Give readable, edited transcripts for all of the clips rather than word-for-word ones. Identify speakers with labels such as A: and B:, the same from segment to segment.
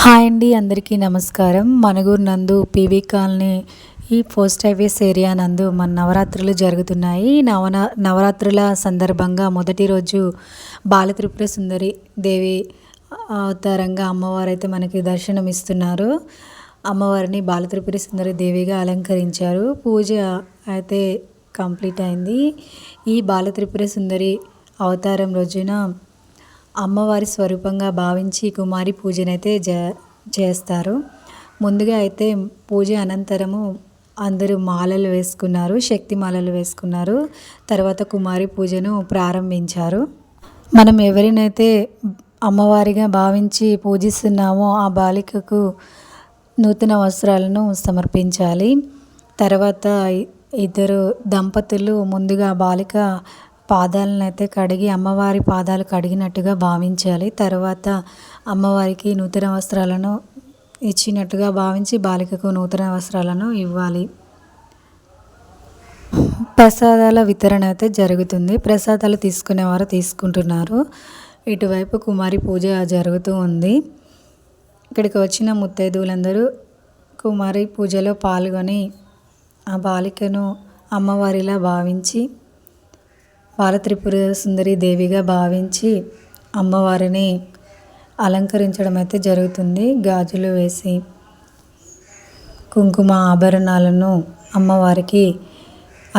A: Hi అండి, అందరికీ నమస్కారం. మణుగూరు నందు పీవీ కాలనీ ఈ పోస్ట్ ఆఫీస్ ఏరియా నందు మన నవరాత్రులు జరుగుతున్నాయి. నవరాత్రుల సందర్భంగా మొదటి రోజు బాలత్రిపుర సుందరి దేవి అవతారంగా అమ్మవారైతే మనకి దర్శనం ఇస్తున్నారు. అమ్మవారిని బాలత్రిపుర సుందరి దేవిగా అలంకరించారు. పూజ అయితే కంప్లీట్ అయింది. ఈ బాలత్రిపుర సుందరి అవతారం రోజున అమ్మవారి స్వరూపంగా భావించి కుమారి పూజనైతే చేస్తారు. ముందుగా అయితే పూజ అనంతరము అందరూ మాలలు వేసుకున్నారు, శక్తి మాలలు వేసుకున్నారు. తర్వాత కుమారి పూజను ప్రారంభించారు. మనం ఎవరినైతే అమ్మవారిగా భావించి పూజిస్తున్నామో ఆ బాలికకు నూతన వస్త్రాలను సమర్పించాలి. తర్వాత ఇద్దరు దంపతులు ముందుగా బాలిక పాదాలను అయితే కడిగి అమ్మవారి పాదాలు కడిగినట్టుగా భావించాలి. తర్వాత అమ్మవారికి నూతన వస్త్రాలను ఇచ్చినట్టుగా భావించి బాలికకు నూతన వస్త్రాలను ఇవ్వాలి. ప్రసాదాల వితరణ అయితే జరుగుతుంది. ప్రసాదాలు తీసుకునేవారు తీసుకుంటున్నారు. ఇటువైపు కుమారి పూజ జరుగుతూ ఉంది. ఇక్కడికి వచ్చిన ముత్తైదువులందరూ కుమారి పూజలో పాల్గొని ఆ బాలికను అమ్మవారిలా భావించి బాలత్రిపుర సుందరి దేవిగా భావించి అమ్మవారిని అలంకరించడం అయితే జరుగుతుంది. గాజులు వేసి కుంకుమ ఆభరణాలను అమ్మవారికి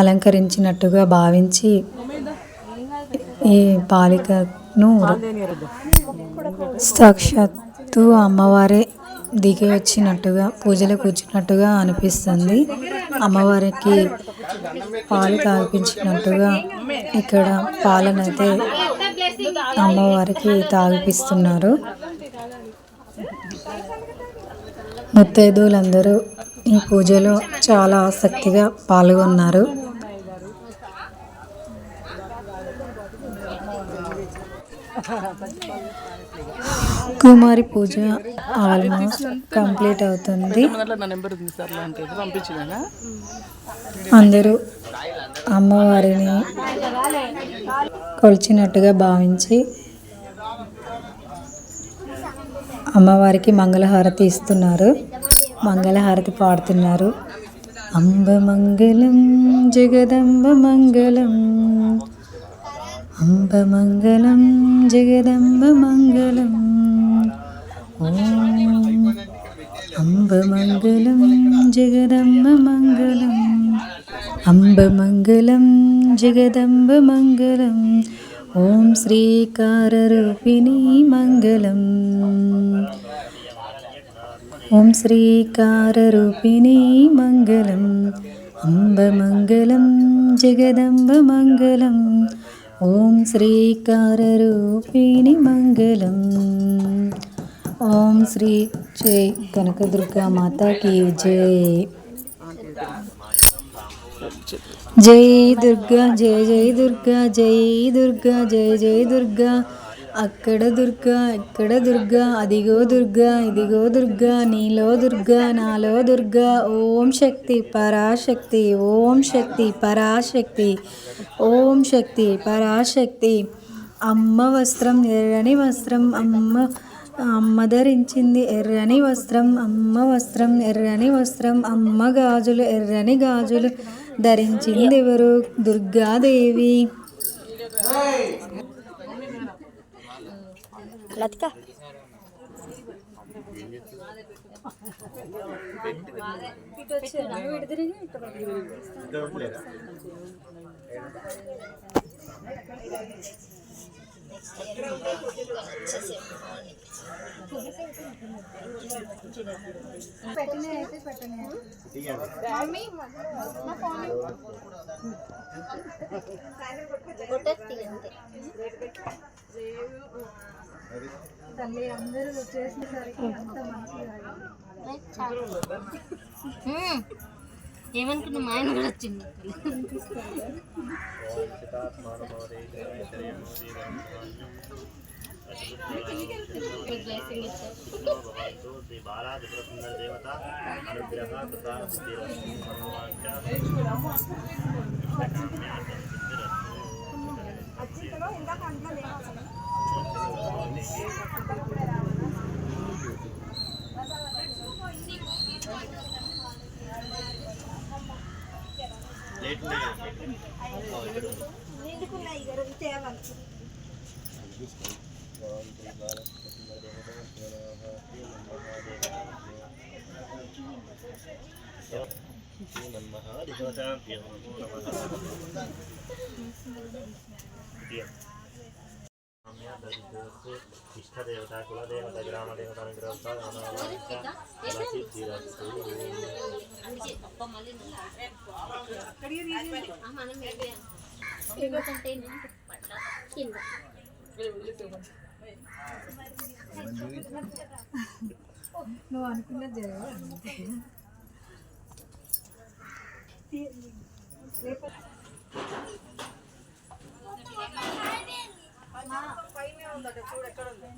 A: అలంకరించినట్టుగా భావించి ఈ బాలికను సాక్షాత్తు అమ్మవారే దిగి వచ్చినట్టుగా పూజలో కూర్చున్నట్టుగా అనిపిస్తుంది. అమ్మవారికి పాలు తాగిపించినట్టుగా ఇక్కడ పాలనైతే అమ్మవారికి తాగిపిస్తున్నారు. ముత్తైదువులందరూ ఈ పూజలో చాలా ఆసక్తిగా పాల్గొన్నారు. కుమారి పూజ ఆల్మోస్ట్ కంప్లీట్ అవుతుంది. అందరూ అమ్మవారిని కొలిచినట్టుగా భావించి అమ్మవారికి మంగళహారతి ఇస్తున్నారు. మంగళహారతి పాడుతున్నారు. అంబ మంగళం జగదంబ మంగళం, అంబ మంగళం జగదంబ మంగళం, అంబ మంగళం జగదంబ మంగళం, అంబ మంగళం జగదంబ మంగళం, ఓం శ్రీకారరూపిణి మంగళం, ఓం శ్రీకారరూపిణి మంగళం, అంబ మంగళం జగదంబ మంగళం, ఓం శ్రీకారరూపిణి మంగళం. ఓం శ్రీ జై కనకదుర్గా మాతాకి జై. జై దుర్గా జై జై దుర్గా జై దుర్గా జై జై దుర్గా. అక్కడ దుర్గా ఇక్కడ దుర్గా, అదిగో దుర్గా ఇదిగో దుర్గా, నీలో దుర్గా నాలో దుర్గా. ఓం శక్తి పరాశక్తి, ఓం శక్తి పరాశక్తి, ఓం శక్తి పరాశక్తి. అమ్మ వస్త్రం ఎర్రని వస్త్రం, అమ్మ ధరించింది ఎర్రని వస్త్రం, అమ్మ వస్త్రం ఎర్రని వస్త్రం, అమ్మ గాజులు ఎర్రని గాజులు ధరించింది ఎవరు? దుర్గాదేవి. లతిక తల్లి అందరూ వచ్చేసేసరికి ఎంత మంచిగా
B: ఏమనుకున్నా మా ఆయన కూడా వచ్చింది. ఇష్టదేవత కులదేవత గ్రామదేవత
A: నువ్వు అనుకున్న జరగదు. పైన ఉందట చూడు ఎక్కడ ఉంది.